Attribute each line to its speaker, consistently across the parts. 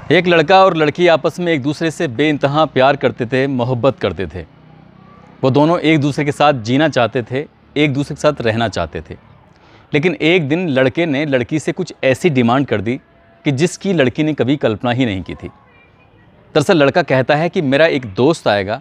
Speaker 1: एक लड़का और लड़की आपस में एक दूसरे से बेइंतहा प्यार करते थे, मोहब्बत करते थे। वो दोनों एक दूसरे के साथ जीना चाहते थे, एक दूसरे के साथ रहना चाहते थे। लेकिन एक दिन लड़के ने लड़की से कुछ ऐसी डिमांड कर दी कि जिसकी लड़की ने कभी कल्पना ही नहीं की थी। दरअसल लड़का कहता है कि मेरा एक दोस्त आएगा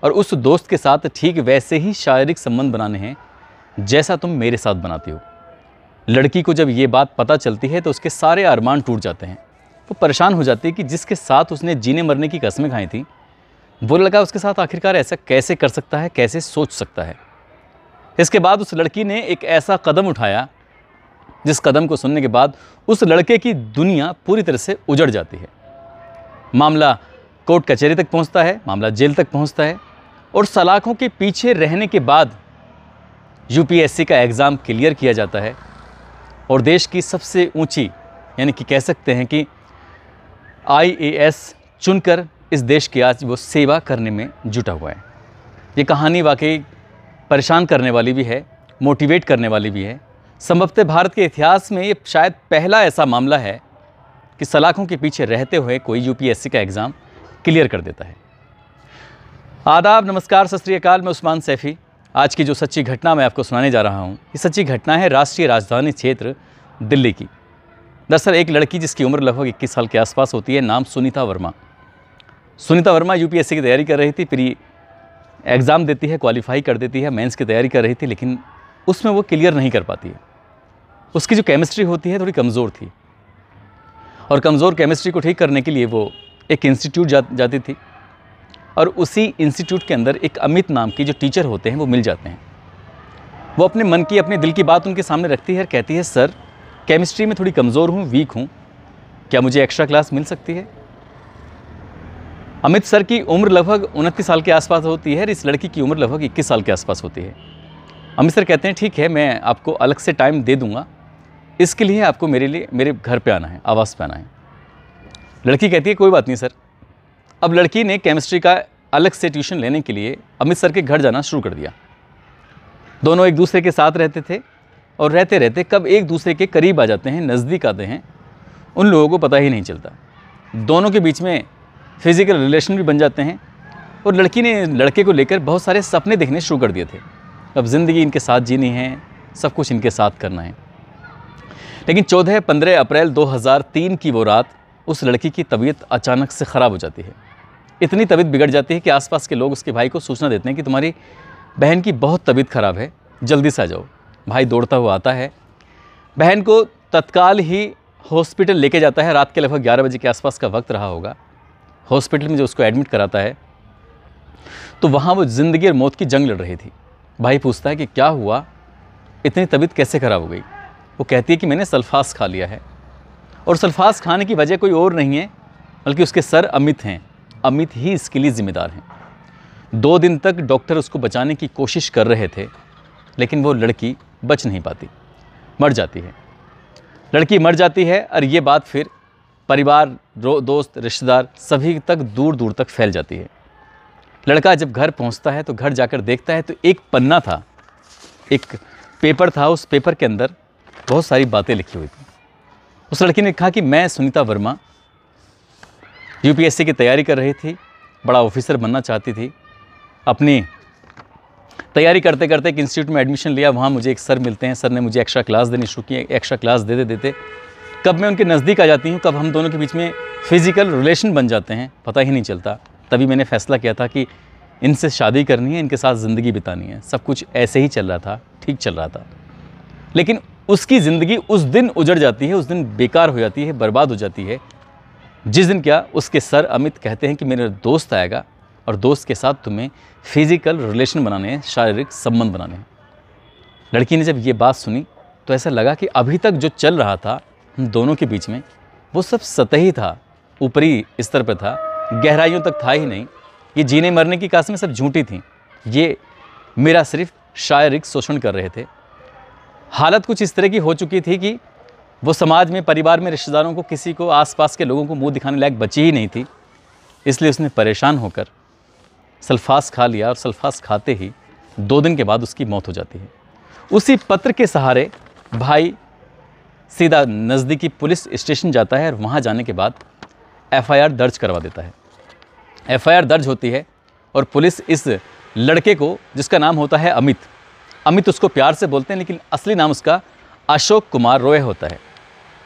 Speaker 1: और उस दोस्त के साथ ठीक वैसे ही शारीरिक संबंध बनाने हैं जैसा तुम मेरे साथ बनाती हो। लड़की को जब ये बात पता चलती है तो उसके सारे अरमान टूट जाते हैं। वो परेशान हो जाती है कि जिसके साथ उसने जीने मरने की कस्में खाई थी, वो लड़का उसके साथ आखिरकार ऐसा कैसे कर सकता है, कैसे सोच सकता है। इसके बाद उस लड़की ने एक ऐसा कदम उठाया जिस कदम को सुनने के बाद उस लड़के की दुनिया पूरी तरह से उजड़ जाती है। मामला कोर्ट कचहरी तक पहुंचता है, मामला जेल तक पहुंचता है और सलाखों के पीछे रहने के बाद यूपीएससी का एग्ज़ाम क्लियर किया जाता है और देश की सबसे ऊंची यानी कि कह सकते हैं कि आईएएस चुनकर इस देश की आज वो सेवा करने में जुटा हुआ है। ये कहानी वाकई परेशान करने वाली भी है, मोटिवेट करने वाली भी है। संभवतः भारत के इतिहास में ये शायद पहला ऐसा मामला है कि सलाखों के पीछे रहते हुए कोई यूपीएससी का एग्ज़ाम क्लियर कर देता है। आदाब, नमस्कार, सत श्री अकाल। मैं उस्मान सैफ़ी। आज की जो सच्ची घटना मैं आपको सुनाने जा रहा हूँ, ये सच्ची घटना है राष्ट्रीय राजधानी क्षेत्र दिल्ली की। दरअसल एक लड़की जिसकी उम्र लगभग 21 साल के आसपास होती है, नाम सुनीता वर्मा। सुनीता वर्मा यूपीएससी की तैयारी कर रही थी, प्री एग्ज़ाम देती है, क्वालिफाई कर देती है, मेंस की तैयारी कर रही थी, लेकिन उसमें वो क्लियर नहीं कर पाती है। उसकी जो केमिस्ट्री होती है थोड़ी कमज़ोर थी और कमज़ोर केमिस्ट्री को ठीक करने के लिए वो एक इंस्टीट्यूट जाती थी और उसी इंस्टीट्यूट के अंदर एक अमित नाम की जो टीचर होते हैं वो मिल जाते हैं। वो अपने मन की, अपने दिल की बात उनके सामने रखती है और कहती है, सर केमिस्ट्री में थोड़ी कमज़ोर हूँ, वीक हूँ, क्या मुझे एक्स्ट्रा क्लास मिल सकती है? अमित सर की उम्र लगभग 29 साल के आसपास होती है और इस लड़की की उम्र लगभग 21 साल के आसपास होती है। अमित सर कहते हैं, ठीक है, मैं आपको अलग से टाइम दे दूँगा, इसके लिए आपको मेरे घर पे आना है, आवास पे आना है। लड़की कहती है, कोई बात नहीं सर। अब लड़की ने केमिस्ट्री का अलग से ट्यूशन लेने के लिए अमित सर के घर जाना शुरू कर दिया। दोनों एक दूसरे के साथ रहते थे और रहते रहते कब एक दूसरे के करीब आ जाते हैं, नज़दीक आते हैं, उन लोगों को पता ही नहीं चलता। दोनों के बीच में फिज़िकल रिलेशन भी बन जाते हैं और लड़की ने लड़के को लेकर बहुत सारे सपने देखने शुरू कर दिए थे। अब ज़िंदगी इनके साथ जीनी है, सब कुछ इनके साथ करना है। लेकिन 14-15 अप्रैल 2003 की वो रात उस लड़की की तबीयत अचानक से ख़राब हो जाती है। इतनी तबीयत बिगड़ जाती है कि आसपास के लोग उसके भाई को सूचना देते हैं कि तुम्हारी बहन की बहुत तबीयत ख़राब है, जल्दी से आ जाओ। भाई दौड़ता हुआ आता है, बहन को तत्काल ही हॉस्पिटल लेके जाता है। रात के लगभग 11 बजे के आसपास का वक्त रहा होगा। हॉस्पिटल में जो उसको एडमिट कराता है तो वहाँ वो ज़िंदगी और मौत की जंग लड़ रही थी। भाई पूछता है कि क्या हुआ, इतनी तबीयत कैसे ख़राब हो गई? वो कहती है कि मैंने सल्फास खा लिया है और सल्फास खाने की वजह कोई और नहीं है बल्कि उसके सर अमित हैं। अमित ही इसके लिए ज़िम्मेदार हैं। 2 दिन तक डॉक्टर उसको बचाने की कोशिश कर रहे थे लेकिन वो लड़की बच नहीं पाती, मर जाती है। लड़की मर जाती है और ये बात फिर परिवार, दोस्त, रिश्तेदार सभी तक दूर दूर तक फैल जाती है। लड़का जब घर पहुंचता है तो घर जाकर देखता है तो एक पन्ना था, एक पेपर था। उस पेपर के अंदर बहुत सारी बातें लिखी हुई थी। उस लड़की ने कहा कि मैं सुनीता वर्मा यूपीएससी की तैयारी कर रही थी, बड़ा ऑफिसर बनना चाहती थी। अपनी तैयारी करते करते एक इंस्टीट्यूट में एडमिशन लिया, वहाँ मुझे एक सर मिलते हैं, सर ने मुझे एक्स्ट्रा क्लास देनी शुरू की। एक्स्ट्रा क्लास देते देते कब मैं उनके नज़दीक आ जाती हूँ, कब हम दोनों के बीच में फ़िज़िकल रिलेशन बन जाते हैं, पता ही नहीं चलता। तभी मैंने फ़ैसला किया था कि इनसे शादी करनी है, इनके साथ ज़िंदगी बितानी है। सब कुछ ऐसे ही चल रहा था, ठीक चल रहा था। लेकिन उसकी ज़िंदगी उस दिन उजड़ जाती है, उस दिन बेकार हो जाती है, बर्बाद हो जाती है जिस दिन क्या उसके सर अमित कहते हैं कि मेरा दोस्त आएगा और दोस्त के साथ तुम्हें फिज़िकल रिलेशन बनाने हैं, शारीरिक संबंध बनाने हैं। लड़की ने जब ये बात सुनी तो ऐसा लगा कि अभी तक जो चल रहा था हम दोनों के बीच में वो सब सतही था, ऊपरी स्तर पर था, गहराइयों तक था ही नहीं। ये जीने मरने की कस्में सब झूठी थीं। ये मेरा सिर्फ शारीरिक शोषण कर रहे थे। हालत कुछ इस तरह की हो चुकी थी कि वो समाज में, परिवार में, रिश्तेदारों को, किसी को, आसपास के लोगों को मुंह दिखाने लायक बची ही नहीं थी। इसलिए उसने परेशान होकर सल्फास खा लिया और सल्फास खाते ही 2 दिन के बाद उसकी मौत हो जाती है। उसी पत्र के सहारे भाई सीधा नज़दीकी पुलिस स्टेशन जाता है और वहाँ जाने के बाद एफआईआर दर्ज करवा देता है। एफआईआर दर्ज होती है और पुलिस इस लड़के को, जिसका नाम होता है अमित उसको प्यार से बोलते हैं, लेकिन असली नाम उसका अशोक कुमार रॉय होता है।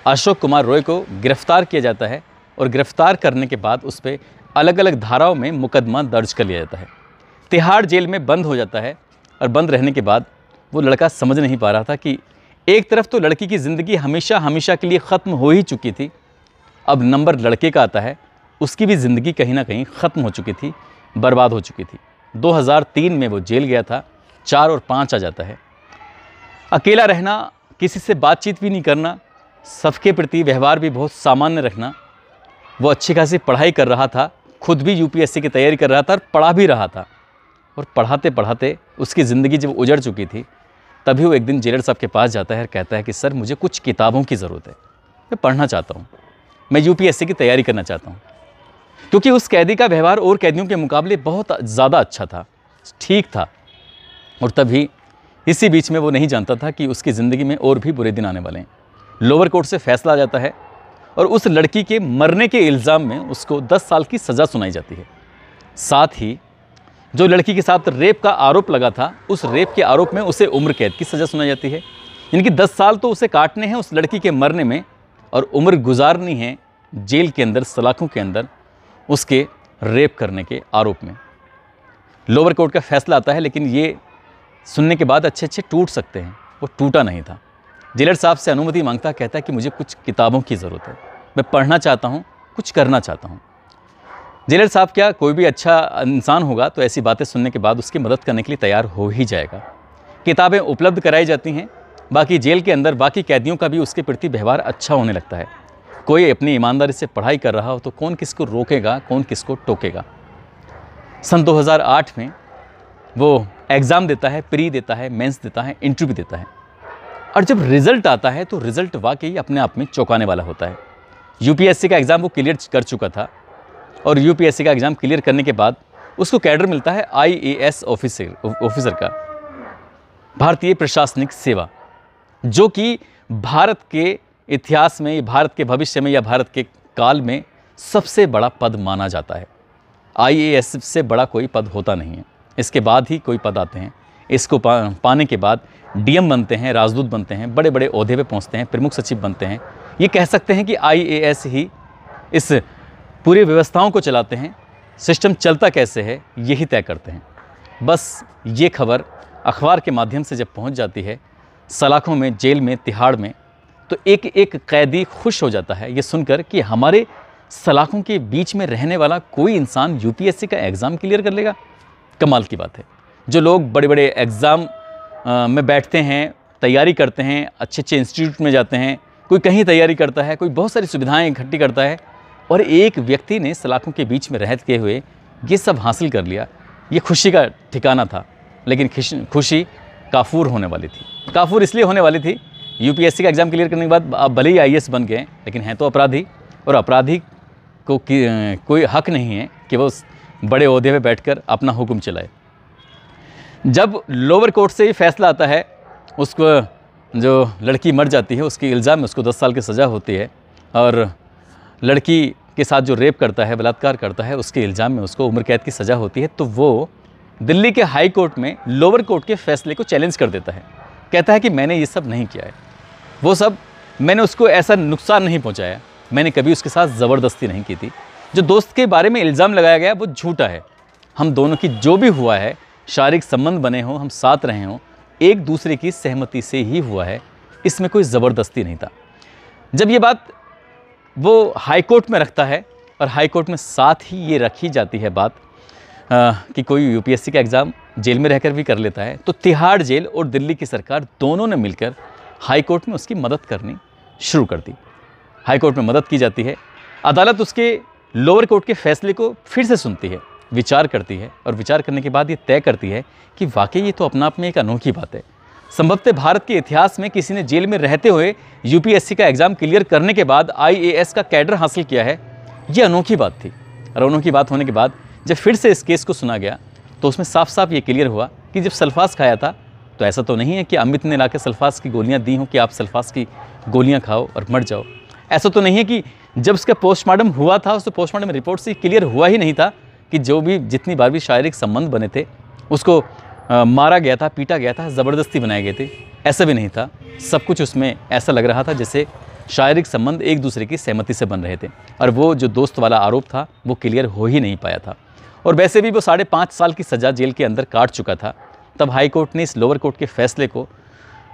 Speaker 1: अशोक कुमार रॉय को गिरफ्तार किया जाता है और गिरफ्तार करने के बाद उस पर अलग अलग धाराओं में मुकदमा दर्ज कर लिया जाता है। तिहाड़ जेल में बंद हो जाता है और बंद रहने के बाद वो लड़का समझ नहीं पा रहा था कि एक तरफ तो लड़की की ज़िंदगी हमेशा के लिए ख़त्म हो ही चुकी थी, अब नंबर लड़के का आता है, उसकी भी ज़िंदगी कहीं ना कहीं ख़त्म हो चुकी थी, बर्बाद हो चुकी थी। 2003 में वो जेल गया था, 4 और 5 आ जाता है। अकेला रहना, किसी से बातचीत भी नहीं करना, सबके प्रति व्यवहार भी बहुत सामान्य रखना। वो अच्छी खासी पढ़ाई कर रहा था, खुद भी यूपीएससी की तैयारी कर रहा था और पढ़ा भी रहा था। और पढ़ाते पढ़ाते उसकी ज़िंदगी जब उजड़ चुकी थी, तभी वो एक दिन जेलर साहब के पास जाता है और कहता है कि सर, मुझे कुछ किताबों की ज़रूरत है, मैं पढ़ना चाहता हूँ, मैं यूपीएससी की तैयारी करना चाहता हूँ। क्योंकि उस कैदी का व्यवहार और कैदियों के मुकाबले बहुत ज़्यादा अच्छा था, ठीक था। और तभी इसी बीच में वो नहीं जानता था कि उसकी ज़िंदगी में और भी बुरे दिन आने वाले हैं। लोअर कोर्ट से फैसला आ जाता है और उस लड़की के मरने के इल्ज़ाम में उसको 10 साल की सज़ा सुनाई जाती है। साथ ही जो लड़की के साथ रेप का आरोप लगा था, उस रेप के आरोप में उसे उम्र कैद की सज़ा सुनाई जाती है। यानी कि 10 साल तो उसे काटने हैं उस लड़की के मरने में, और उम्र गुजारनी है जेल के अंदर, सलाखों के अंदर, उसके रेप करने के आरोप में। लोअर कोर्ट का फैसला आता है, लेकिन ये सुनने के बाद अच्छे टूट सकते हैं, वो टूटा नहीं था। जेलर साहब से अनुमति मांगता, कहता है कि मुझे कुछ किताबों की ज़रूरत है, मैं पढ़ना चाहता हूँ, कुछ करना चाहता हूँ। जेलर साहब क्या, कोई भी अच्छा इंसान होगा तो ऐसी बातें सुनने के बाद उसकी मदद करने के लिए तैयार हो ही जाएगा। किताबें उपलब्ध कराई जाती हैं, बाकी जेल के अंदर बाकी कैदियों का भी उसके प्रति व्यवहार अच्छा होने लगता है। कोई अपनी ईमानदारी से पढ़ाई कर रहा हो तो कौन किसको रोकेगा, कौन किसको टोकेगा। सन 2008 में वो एग्ज़ाम देता है, प्री देता है, मेंस देता है, इंटरव्यू देता है, और जब रिज़ल्ट आता है तो रिज़ल्ट वाकई अपने आप में चौंकाने वाला होता है। यूपीएससी का एग्ज़ाम वो क्लियर कर चुका था, और यूपीएससी का एग्ज़ाम क्लियर करने के बाद उसको कैडर मिलता है आईएएस ऑफिसर का, भारतीय प्रशासनिक सेवा, जो कि भारत के इतिहास में, भारत के भविष्य में या भारत के काल में सबसे बड़ा पद माना जाता है। आईएएस से बड़ा कोई पद होता नहीं है, इसके बाद ही कोई पद आते हैं। इसको पाने के बाद डीएम बनते हैं, राजदूत बनते हैं, बड़े बड़े ओहदे पे पहुंचते हैं, प्रमुख सचिव बनते हैं। ये कह सकते हैं कि आईएएस ही इस पूरी व्यवस्थाओं को चलाते हैं। सिस्टम चलता कैसे है यही तय करते हैं। बस ये खबर अखबार के माध्यम से जब पहुंच जाती है सलाखों में, जेल में, तिहाड़ में, तो एक एक कैदी खुश हो जाता है ये सुनकर कि हमारे सलाखों के बीच में रहने वाला कोई इंसान यूपीएससी का एग्ज़ाम क्लियर कर लेगा। कमाल की बात है। जो लोग बड़े बड़े एग्ज़ाम में बैठते हैं, तैयारी करते हैं, अच्छे अच्छे इंस्टीट्यूट में जाते हैं, कोई कहीं तैयारी करता है, कोई बहुत सारी सुविधाएं इकट्ठी करता है, और एक व्यक्ति ने सलाखों के बीच में रहते हुए ये सब हासिल कर लिया। ये खुशी का ठिकाना था, लेकिन खुशी काफूर होने वाली थी। काफूर इसलिए होने वाली थी, यूपीएससी का एग्ज़ाम क्लियर करने के बाद आप भले ही आईएएस बन गए, लेकिन हैं तो अपराधी, और अपराधी को कोई हक नहीं है कि वो बड़े ओहदे पे बैठकर अपना हुक्म चलाए। जब लोअर कोर्ट से ये फैसला आता है, उसको जो लड़की मर जाती है उसके इल्ज़ाम में उसको 10 साल की सज़ा होती है, और लड़की के साथ जो रेप करता है, बलात्कार करता है, उसके इल्ज़ाम में उसको उम्र कैद की सज़ा होती है। तो वो दिल्ली के हाई कोर्ट में लोअर कोर्ट के फैसले को चैलेंज कर देता है। कहता है कि मैंने ये सब नहीं किया है, वो सब मैंने उसको ऐसा नुकसान नहीं पहुंचाया, मैंने कभी उसके साथ ज़बरदस्ती नहीं की थी। जो दोस्त के बारे में इल्ज़ाम लगाया गया वो झूठा है। हम दोनों की जो भी हुआ है, शारीरिक संबंध बने हों, हम साथ रहे हों, एक दूसरे की सहमति से ही हुआ है, इसमें कोई ज़बरदस्ती नहीं था। जब ये बात वो हाई कोर्ट में रखता है, और हाई कोर्ट में साथ ही ये रखी जाती है बात कि कोई यूपीएससी का एग्ज़ाम जेल में रहकर भी कर लेता है, तो तिहाड़ जेल और दिल्ली की सरकार दोनों ने मिलकर हाई कोर्ट में उसकी मदद करनी शुरू कर दी। हाई कोर्ट में मदद की जाती है, अदालत उसके लोअर कोर्ट के फैसले को फिर से सुनती है, विचार करती है, और विचार करने के बाद ये तय करती है कि वाकई ये तो अपना आप में एक अनोखी बात है। संभवतः भारत के इतिहास में किसी ने जेल में रहते हुए यूपीएससी का एग्ज़ाम क्लियर करने के बाद आईएएस का कैडर हासिल किया है, ये अनोखी बात थी। और अनोखी बात होने के बाद जब फिर से इस केस को सुना गया तो उसमें साफ साफ ये क्लियर हुआ कि जब सल्फास खाया था तो ऐसा तो नहीं है कि अमित ने लाके सल्फास की गोलियां दी हों कि आप सल्फास की गोलियां खाओ और मर जाओ। ऐसा तो नहीं है कि जब उसका पोस्टमार्टम हुआ था, उस पोस्टमार्टम रिपोर्ट से क्लियर हुआ ही नहीं था कि जो भी जितनी बार भी शारीरिक संबंध बने थे उसको मारा गया था, पीटा गया था, ज़बरदस्ती बनाए गए थे। ऐसा भी नहीं था। सब कुछ उसमें ऐसा लग रहा था जैसे शारीरिक संबंध एक दूसरे की सहमति से बन रहे थे, और वो जो दोस्त वाला आरोप था वो क्लियर हो ही नहीं पाया था। और वैसे भी वो 5.5 साल की सज़ा जेल के अंदर काट चुका था। तब हाई कोर्ट ने इस लोअर कोर्ट के फैसले को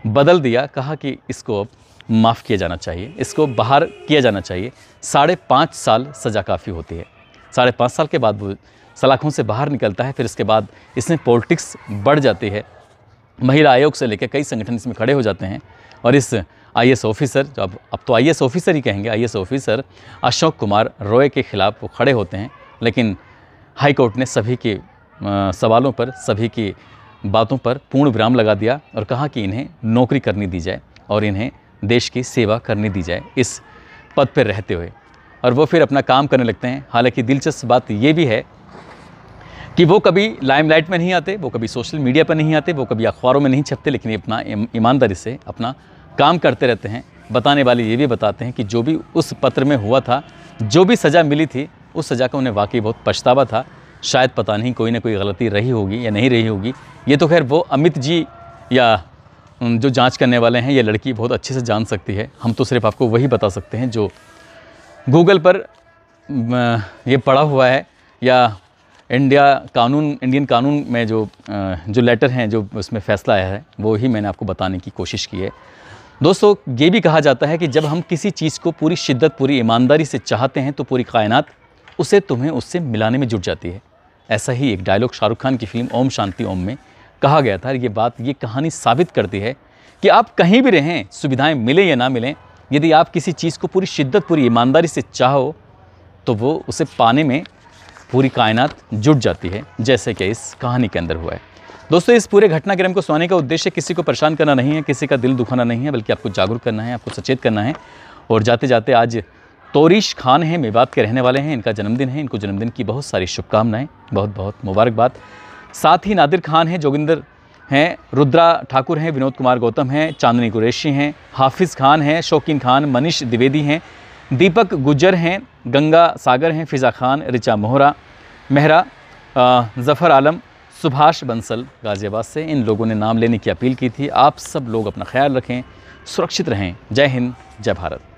Speaker 1: बदल दिया, कहा कि इसको अब माफ़ किया जाना चाहिए, इसको बाहर किया जाना चाहिए। 5.5 साल सज़ा काफ़ी होती है। 5.5 साल के बाद वो सलाखों से बाहर निकलता है। फिर इसके बाद इसमें पॉलिटिक्स बढ़ जाती है। महिला आयोग से लेकर कई संगठन इसमें खड़े हो जाते हैं, और इस IAS ऑफिसर, जो अब तो IAS ऑफिसर ही कहेंगे, IAS ऑफिसर अशोक कुमार रॉय के ख़िलाफ़ वो खड़े होते हैं। लेकिन हाई कोर्ट ने सभी के सवालों पर, सभी की बातों पर पूर्ण विराम लगा दिया और कहा कि इन्हें नौकरी करनी दी जाए और इन्हें देश की सेवा करनी दी जाए इस पद पर रहते हुए। और वो फिर अपना काम करने लगते हैं। हालांकि दिलचस्प बात ये भी है कि वो कभी लाइमलाइट में नहीं आते, वो कभी सोशल मीडिया पर नहीं आते, वो कभी अखबारों में नहीं छपते, लेकिन ये अपना ईमानदारी से अपना काम करते रहते हैं। बताने वाले ये भी बताते हैं कि जो भी उस पत्र में हुआ था, जो भी सज़ा मिली थी, उस सज़ा का उन्हें वाकई बहुत पछतावा था। शायद पता नहीं कोई ना कोई गलती रही होगी या नहीं रही होगी। ये तो खैर वो अमित जी या जो जांच करने वाले हैं, ये लड़की बहुत अच्छे से जान सकती है। हम तो सिर्फ आपको वही बता सकते हैं जो गूगल पर ये पढ़ा हुआ है, या इंडियन कानून में जो लेटर हैं, जो उसमें फ़ैसला आया है, वो ही मैंने आपको बताने की कोशिश की है। दोस्तों, ये भी कहा जाता है कि जब हम किसी चीज़ को पूरी शिद्दत, पूरी ईमानदारी से चाहते हैं तो पूरी कायनात तुम्हें उससे मिलाने में जुट जाती है। ऐसा ही एक डायलॉग शाहरुख खान की फिल्म ओम शांति ओम में कहा गया था। ये कहानी साबित करती है कि आप कहीं भी रहें, सुविधाएं मिलें या ना मिलें, यदि आप किसी चीज़ को पूरी शिद्दत, पूरी ईमानदारी से चाहो तो वो उसे पाने में पूरी कायनात जुट जाती है, जैसे कि इस कहानी के अंदर हुआ है। दोस्तों, इस पूरे घटनाक्रम को सुनाने का उद्देश्य किसी को परेशान करना नहीं है, किसी का दिल दुखाना नहीं है, बल्कि आपको जागरूक करना है, आपको सचेत करना है। और जाते जाते आज तोरीश खान हैं, मेवात के रहने वाले हैं, इनका जन्मदिन है। इनको जन्मदिन की बहुत सारी शुभकामनाएं, बहुत बहुत मुबारकबाद। साथ ही नादिर खान हैं, जोगिंदर हैं, रुद्रा ठाकुर हैं, विनोद कुमार गौतम हैं, चांदनी कुरैशी हैं, हाफिज़ खान हैं, शौकीन खान, मनीष द्विवेदी हैं, दीपक गुज्जर हैं, गंगा सागर हैं, फ़िज़ा खान, रिचा मेहरा, ज़फ़र आलम, सुभाष बंसल गाज़ियाबाद से। इन लोगों ने नाम लेने की अपील की थी। आप सब लोग अपना ख्याल रखें, सुरक्षित रहें। जय हिंद, जय भारत।